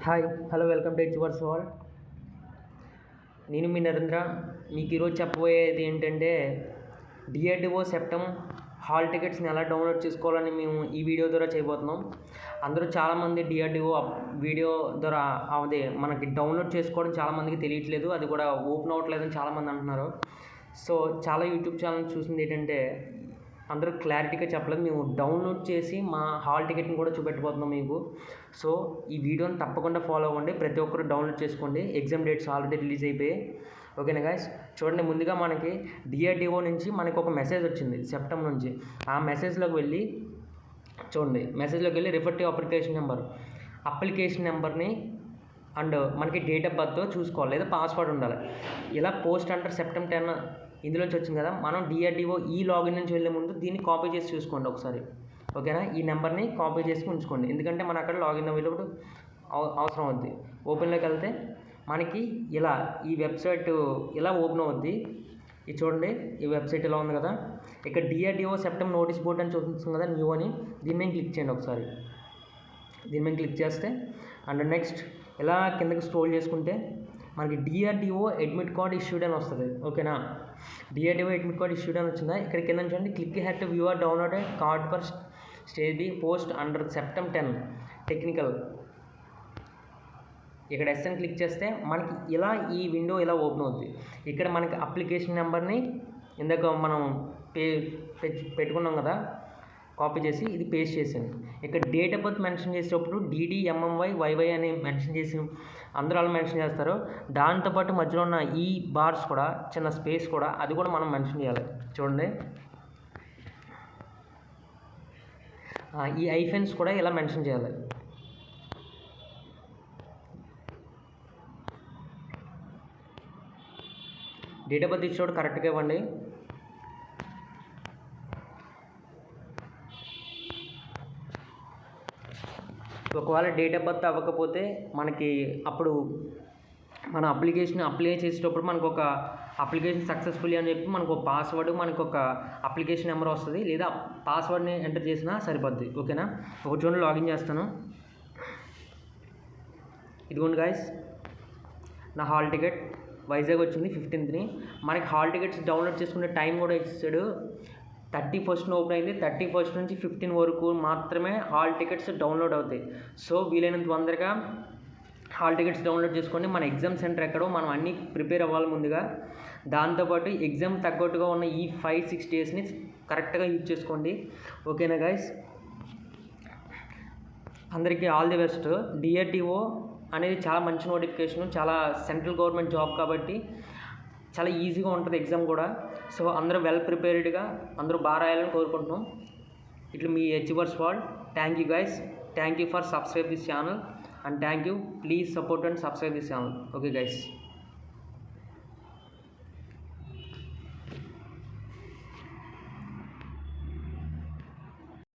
Hi hello welcome to హెచ్వర్స్ వాల్. నేను మీ నరేంద్ర. మీకు ఈరోజు చెప్పబోయేది ఏంటంటే డిఆర్డిఓ సెప్టెమ్ హాల్ టికెట్స్ని ఎలా డౌన్లోడ్ చేసుకోవాలని మేము ఈ వీడియో ద్వారా చేయబోతున్నాం. అందరూ చాలామంది డిఆర్డిఓ వీడియో ద్వారా అదే మనకి డౌన్లోడ్ చేసుకోవడం చాలామందికి తెలియట్లేదు, అది కూడా ఓపెన్ అవ్వట్లేదని చాలామంది అంటున్నారు. సో చాలా యూట్యూబ్ ఛానల్ చూసింది ఏంటంటే అందరూ క్లారిటీగా చెప్పలేదు. మేము డౌన్లోడ్ చేసి మా హాల్ టికెట్ని కూడా చూపెట్టబోతున్నాం మీకు. సో ఈ వీడియోని తప్పకుండా ఫాలో అవ్వండి, ప్రతి ఒక్కరు డౌన్లోడ్ చేసుకోండి. ఎగ్జామ్ డేట్స్ ఆల్రెడీ రిలీజ్ అయిపోయాయి. ఓకేనా గైస్, చూడండి. ముందుగా మనకి డిఆర్డిఓ నుంచి మనకి ఒక మెసేజ్ వచ్చింది సెప్టెమ్ నుంచి. ఆ మెసేజ్లోకి వెళ్ళి చూడండి, మెసేజ్లోకి వెళ్ళి రిఫర్ టు అప్లికేషన్ నెంబర్ని అండ్ మనకి డేట్ ఆఫ్ బర్త్ చూసుకోవాలి, లేదా పాస్వర్డ్ ఉండాలి. ఇలా పోస్ట్ అంటారు సెప్టెమ్ 10 ఇందులోంచి వచ్చింది కదా. మనం డిఆర్డిఓ ఈ లాగిన్ నుంచి వెళ్ళే ముందు దీన్ని కాపీ చేసి చూసుకోండి ఒకసారి. ఓకేనా, ఈ నెంబర్ని కాపీ చేసి ఉంచుకోండి, ఎందుకంటే మన అక్కడ లాగిన్ అయ్యేటప్పుడు అవసరం అవుద్ది. ఓపెన్లోకి వెళ్తే మనకి ఇలా ఈ వెబ్సైట్ ఇలా ఓపెన్ అవుద్ది. ఇది చూడండి, ఈ వెబ్సైట్ ఇలా ఉంది కదా. ఇక్కడ డిఆర్డిఓ సెప్టెమ్ నోటీస్ బోర్డ్ అని చూపిస్తుంది కదా, న్యూ అని. దీని మీద క్లిక్ చేయండి ఒకసారి. దీని మీద క్లిక్ చేస్తే అండ్ నెక్స్ట్ ఇలా కిందకి స్క్రోల్ చేసుకుంటే మనకి డిఆర్డిఓ అడ్మిట్ కార్డ్ ఇష్యూడ్ అని వస్తుంది. ఓకేనా, డిఆర్డిఓ అడ్మిట్ కార్డ్ ఇష్యూడ్ అని వచ్చిందా. ఇక్కడ కింద చూడండి, click here to view or downloaded card for study post under September 10 technical. ఇక్కడ ఎస్ఎన్ క్లిక్ చేస్తే మనకి ఇలా ఈ విండో ఇలా ఓపెన్ అవుతుంది. ఇక్కడ మనకి అప్లికేషన్ నెంబర్ని ఇందాక మనం పెట్టుకున్నాం కదా, కాపీ చేసి ఇది పేస్ట్ చేసాను. ఇక్కడ డేట్ ఆఫ్ బర్త్ మెన్షన్ చేసేటప్పుడు DDMMY అని మెన్షన్ చేసి అందరూ అలా మెన్షన్ చేస్తారు. దాంతోపాటు మధ్యలో ఉన్న ఈ బార్స్ కూడా, చిన్న స్పేస్ కూడా, అది కూడా మనం మెన్షన్ చేయాలి. చూడండి, ఈ ఐఫెన్స్ కూడా ఇలా మెన్షన్ చేయాలి. డేట్ ఆఫ్ బర్త్ ఇచ్చేటప్పుడు కరెక్ట్గా ఇవ్వండి. ఒకవేళ డేట్ ఆఫ్ బర్త్ అవ్వకపోతే మనకి అప్పుడు మన అప్లికేషన్ అప్లై చేసేటప్పుడు మనకు ఒక అప్లికేషన్ సక్సెస్ఫుల్లీ అని చెప్పి మనకు ఒక పాస్వర్డ్, మనకు ఒక అప్లికేషన్ నెంబర్ వస్తుంది, లేదా పాస్వర్డ్ని ఎంటర్ చేసినా సరిపోద్ది. ఓకేనా, ఒక చూడండి, లాగిన్ చేస్తాను. ఇదిగోండి గాయస్, నా హాల్ టికెట్ వైజాగ్ వచ్చింది 15th. మనకి హాల్ టికెట్స్ డౌన్లోడ్ చేసుకునే టైం కూడా ఇచ్చాడు. 31st ఓపెన్ అయింది. 31st నుంచి 15 వరకు మాత్రమే హాల్ టికెట్స్ డౌన్లోడ్ అవుతాయి. సో వీలైనంత తొందరగా హాల్ టికెట్స్ డౌన్లోడ్ చేసుకోండి. మన ఎగ్జామ్ సెంటర్ ఎక్కడో మనం అన్నీ ప్రిపేర్ అవ్వాలి ముందుగా. దాంతోపాటు ఎగ్జామ్ తగ్గట్టుగా ఉన్న ఈ 5-6 డేస్ని కరెక్ట్గా యూజ్ చేసుకోండి. ఓకేనా గైస్, అందరికీ ఆల్ ది బెస్ట్. డిఆర్డిఓ అనేది చాలా మంచి నోటిఫికేషన్, చాలా సెంట్రల్ గవర్నమెంట్ జాబ్ కాబట్టి చాలా ఈజీగా ఉంటుంది ఎగ్జామ్ కూడా. సో అందరూ వెల్ ప్రిపేర్డ్గా అందరూ బాగా రాయాలని కోరుకుంటున్నాం. ఇట్లా మీ హెచ్వర్స్ వాల్. Thank you guys, thank you for subscribe this channel and thank you. Please support and subscribe this channel. Okay guys.